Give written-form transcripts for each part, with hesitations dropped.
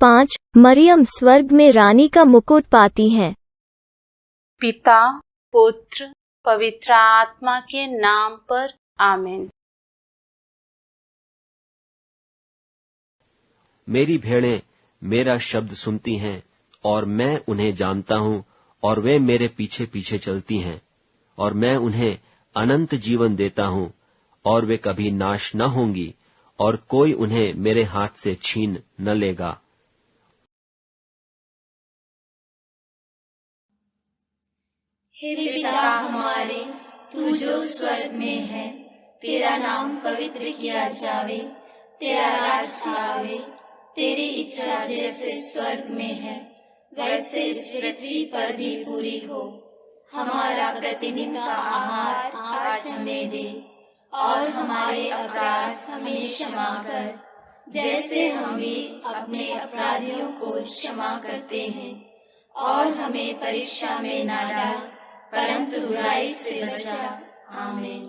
5. मरियम स्वर्ग में रानी का मुकुट पाती है। पिता, पुत्र, पवित्र आत्मा के नाम पर आमीन। मेरी भेड़ें मेरा शब्द सुनती हैं और मैं उन्हें जानता हूँ और वे मेरे पीछे पीछे चलती हैं और मैं उन्हें अनंत जीवन देता हूँ और वे कभी नाश न होंगी और कोई उन्हें मेरे हाथ से छीन न लेगा। हे पिता हमारे, तू जो स्वर्ग में है, तेरा नाम पवित्र किया जावे, तेरा राज आवे, तेरी इच्छा जैसे स्वर्ग में है वैसे इस पृथ्वी पर भी पूरी हो। हमारा प्रतिदिन का आहार आज हमें दे और हमारे अपराध हमें क्षमा कर, जैसे हम भी अपने अपराधियों को क्षमा करते हैं, और हमें परीक्षा में न डाल परंतु बुराई से बचा। आमीन।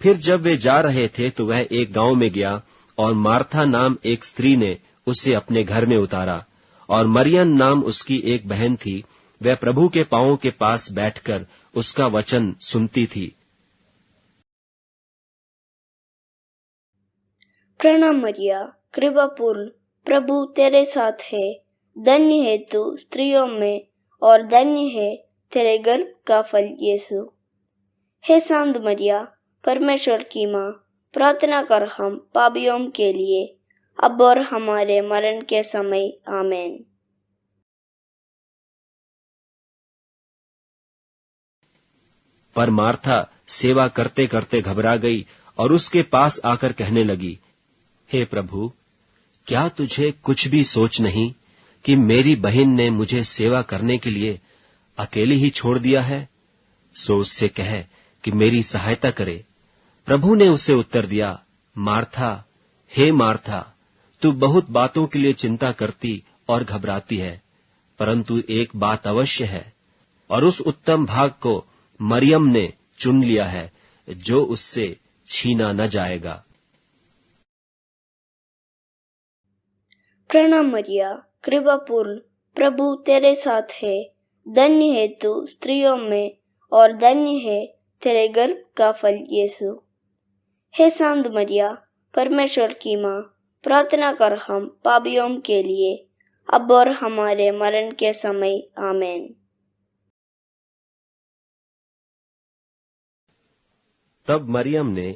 फिर जब वे जा रहे थे तो वह एक गांव में गया और मार्था नाम एक स्त्री ने उसे अपने घर में उतारा और मरियम नाम उसकी एक बहन थी। वह प्रभु के पांवों के पास बैठकर उसका वचन सुनती थी। प्रणाम मरिया, कृपापूर्ण, प्रभु तेरे साथ है। धन्य है तू स्त्रियों में और धन्य है तेरे गर्भ का फल यीशु। हे शांत मरिया, परमेश्वर की माँ, प्रार्थना कर हम पापियों के लिए अब और हमारे मरण के समय। आमीन। पर मार्था सेवा करते करते घबरा गई और उसके पास आकर कहने लगी, हे प्रभु, क्या तुझे कुछ भी सोच नहीं कि मेरी बहन ने मुझे सेवा करने के लिए अकेली ही छोड़ दिया है? सो उससे कहे कि मेरी सहायता करे। प्रभु ने उसे उत्तर दिया, मार्था, हे मार्था, तू बहुत बातों के लिए चिंता करती और घबराती है, परंतु एक बात अवश्य है और उस उत्तम भाग को मरियम ने चुन लिया है जो उससे छीना न जाएगा। प्रणाम मरिया, कृपापूर्ण, प्रभु तेरे साथ है। धन्य है तू स्त्रियों में और धन्य है तेरे गर्भ का फल यीशु। हे शांत मरिया, परमेश्वर की माँ, प्रार्थना कर हम पापियों के लिए अब और हमारे मरण के समय। आमीन। तब मरियम ने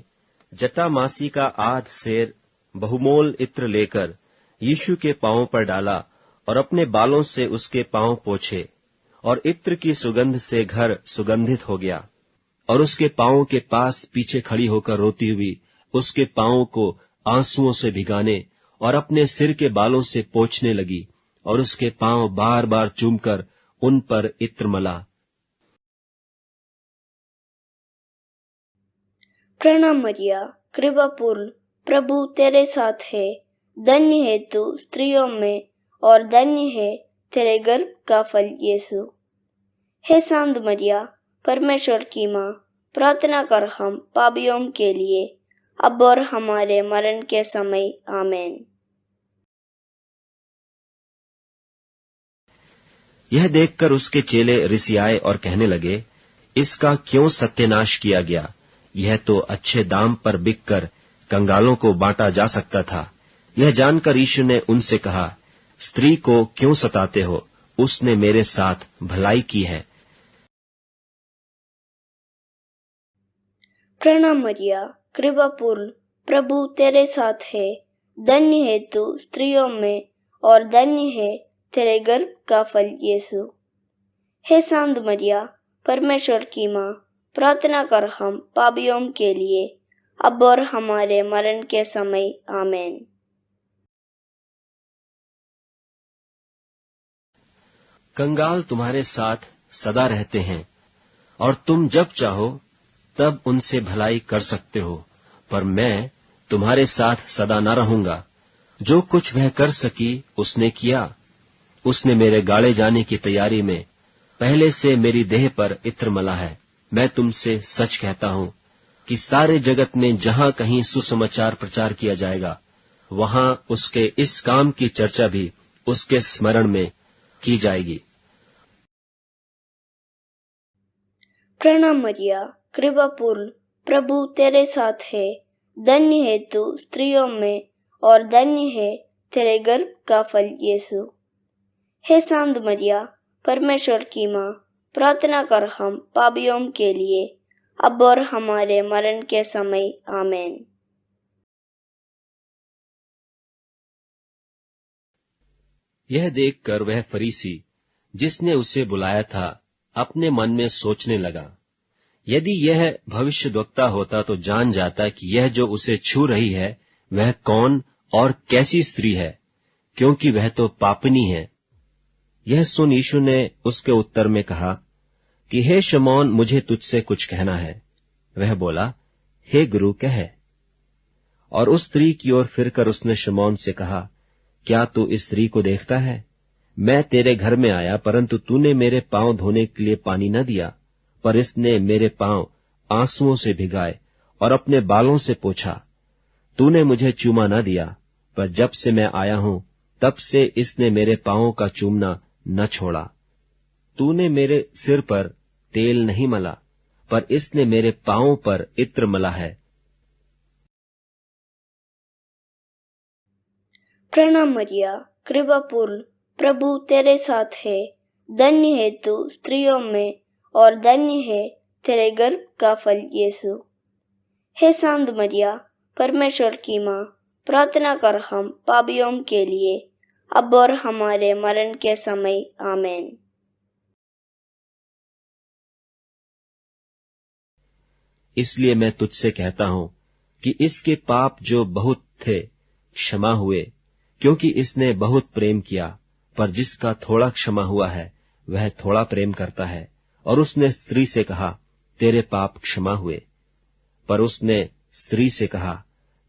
जटामासी का आध सेर बहुमोल इत्र लेकर यीशु के पांवों पर डाला और अपने बालों से उसके पांव पोंछे, और इत्र की सुगंध से घर सुगंधित हो गया। और उसके पांवों के पास पीछे खड़ी होकर रोती हुई उसके पांवों को आंसुओं से भिगाने और अपने सिर के बालों से पोंछने लगी और उसके पांव बार बार चूमकर उन पर इत्र मला। प्रणाम मरिया, कृपापूर्ण, प्रभु तेरे साथ है। धन्य है तू स्त्रियों में और धन्य है तेरे गर्भ का फल यीशु। हे शांत मरिया, परमेश्वर की माँ, प्रार्थना कर हम पापियों के लिए अब और हमारे मरण के समय। आमीन। यह देखकर उसके चेले रिसियाए और कहने लगे, इसका क्यों सत्यानाश किया गया? यह तो अच्छे दाम पर बिककर कंगालों को बांटा जा सकता था। यह जानकर यीशु ने उनसे कहा, स्त्री को क्यों सताते हो? उसने मेरे साथ भलाई की है। प्रणाम मरिया, कृपापूर्ण, प्रभु तेरे साथ है। धन्य है तू स्त्रियों में और धन्य है तेरे गर्भ का फल यीशु। हे शांत मरिया, परमेश्वर की माँ, प्रार्थना कर हम पापियों के लिए अब और हमारे मरण के समय। आमीन। कंगाल तुम्हारे साथ सदा रहते हैं और तुम जब चाहो तब उनसे भलाई कर सकते हो, पर मैं तुम्हारे साथ सदा न रहूंगा। जो कुछ वह कर सकी उसने किया। उसने मेरे गाड़े जाने की तैयारी में पहले से मेरी देह पर इत्र मला है। मैं तुमसे सच कहता हूं, कि सारे जगत में जहां कहीं सुसमाचार प्रचार किया जाएगा, वहां उसके इस काम की चर्चा भी उसके स्मरण में की जाएगी। प्रणाम मरिया, कृपा पूर्ण, प्रभु तेरे साथ है। धन्य है तू स्त्रियों में और धन्य है तेरे गर्भ का फल यीशु। हे शांत मरिया, परमेश्वर की माँ, प्रार्थना कर हम पापियों के लिए, अब और हमारे मरण के समय। आमीन। यह देखकर वह फरीसी जिसने उसे बुलाया था अपने मन में सोचने लगा, यदि यह भविष्यद्वक्ता होता तो जान जाता कि यह जो उसे छू रही है वह कौन और कैसी स्त्री है, क्योंकि वह तो पापिनी है। यह सुन यीशु ने उसके उत्तर में कहा कि हे शमौन, मुझे तुझसे कुछ कहना है। वह बोला, हे गुरु, कह। और उस स्त्री की ओर फिरकर उसने शमौन से कहा, क्या तू इस स्त्री को देखता है? मैं तेरे घर में आया, परंतु तूने मेरे पांव धोने के लिए पानी न दिया, पर इसने मेरे पांव आंसुओं से भिगाए और अपने बालों से पोंछा। तूने मुझे चूमा न दिया, पर जब से मैं आया हूं तब से इसने मेरे पांवों का चूमना न छोड़ा। तूने मेरे सिर पर तेल नहीं मला, पर इसने मेरे पांवों पर इत्र मला है। प्रणाम मरिया, कृपा पूर्ण, प्रभु तेरे साथ है। धन्य है तू स्त्रियों में और धन्य है तेरे गर्भ का फल यीशु। हे शांत मरिया, परमेश्वर की माँ, प्रार्थना कर हम पापियों के लिए, अब और हमारे मरण के समय। आमीन। इसलिए मैं तुझसे कहता हूं कि इसके पाप जो बहुत थे क्षमा हुए, क्योंकि इसने बहुत प्रेम किया। पर जिसका थोड़ा क्षमा हुआ है वह थोड़ा प्रेम करता है। और उसने स्त्री से कहा, तेरे पाप क्षमा हुए। पर उसने स्त्री से कहा,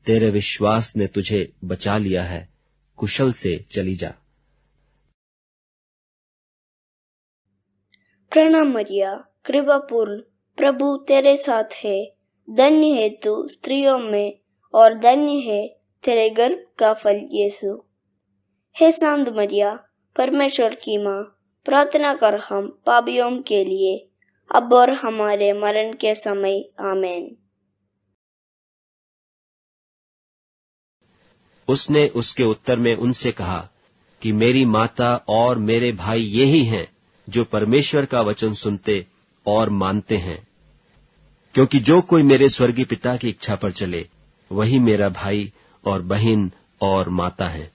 तेरे विश्वास ने तुझे बचा लिया है, कुशल से चली जा। प्रणाम मरिया, कृपा पूर्ण, प्रभु तेरे साथ है। धन्य है तू स्त्रियों में और धन्य है तेरे गर्भ का फल यीशु। हे शांत मरिया, परमेश्वर की माँ, प्रार्थना कर हम पापियों के लिए, अब और हमारे मरण के समय। आमीन। उसने उसके उत्तर में उनसे कहा कि मेरी माता और मेरे भाई ये ही हैं जो परमेश्वर का वचन सुनते और मानते हैं, क्योंकि जो कोई मेरे स्वर्गीय पिता की इच्छा पर चले वही मेरा भाई और बहन और माता है।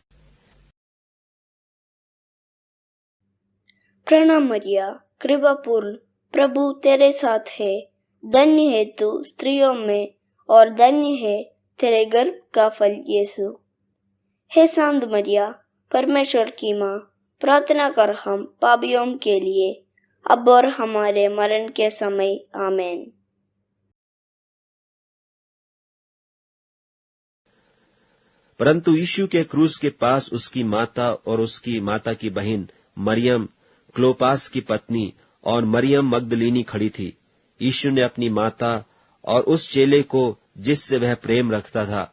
प्रणाम मरिया, कृपा पूर्ण, प्रभु तेरे साथ है। धन्य है तू स्त्रियों में और धन्य है तेरे गर्भ का फल यीशु। हे शांत मरिया, परमेश्वर की माँ, प्रार्थना कर हम पापियों के लिए, अब और हमारे मरण के समय। आमीन। परंतु यीशु के क्रूस के पास उसकी माता और उसकी माता की बहन मरियम, क्लोपास की पत्नी और मरियम मगदलीनी खड़ी थी। यीशु ने अपनी माता और उस चेले को जिससे वह प्रेम रखता था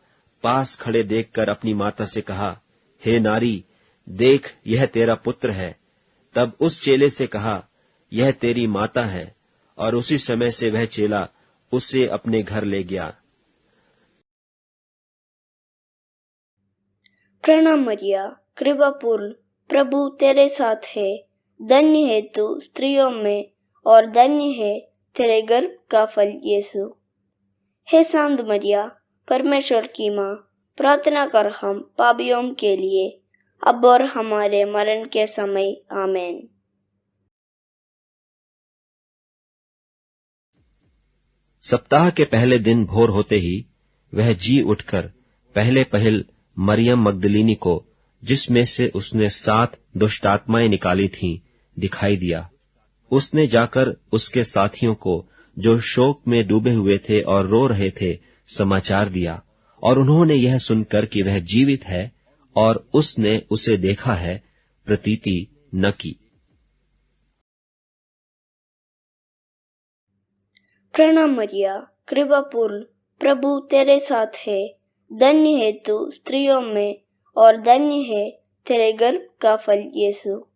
पास खड़े देखकर अपनी माता से कहा, हे नारी, देख यह तेरा पुत्र है। तब उस चेले से कहा, यह तेरी माता है। और उसी समय से वह चेला उसे अपने घर ले गया। प्रणाम मरिया, कृपा पूर्ण, प्रभु तेरे साथ है। धन्य है तू स्त्रियों में और धन्य है तेरे गर्भ का फल यीशु। हे शांत मरिया, परमेश्वर की माँ, प्रार्थना कर हम पापियों के लिए, अब और हमारे मरण के समय। आमीन। सप्ताह के पहले दिन भोर होते ही वह जी उठकर पहले पहल मरियम मगदलीनी को, जिसमें से उसने 7 दुष्टात्माएं निकाली थीं, दिखाई दिया। उसने जाकर उसके साथियों को, जो शोक में डूबे हुए थे और रो रहे थे, समाचार दिया। और उन्होंने यह सुनकर कि वह जीवित है और उसने उसे देखा है, प्रतीति न की। प्रणाम मरिया, कृपापूर्ण प्रभु तेरे साथ है। धन्य है तू स्त्रियों में और धन्य है तेरे गर्भ का फल यीशु।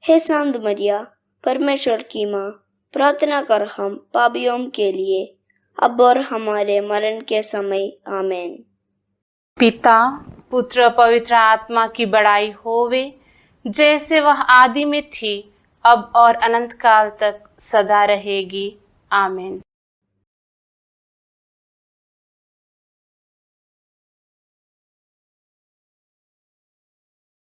हे शांत मरिया, परमेश्वर की माँ, प्रार्थना कर हम पापियों के लिए, अब और हमारे मरण के समय। आमीन। पिता पुत्र पवित्र आत्मा की बड़ाई होवे, जैसे वह आदि में थी, अब और अनंत काल तक सदा रहेगी। आमीन।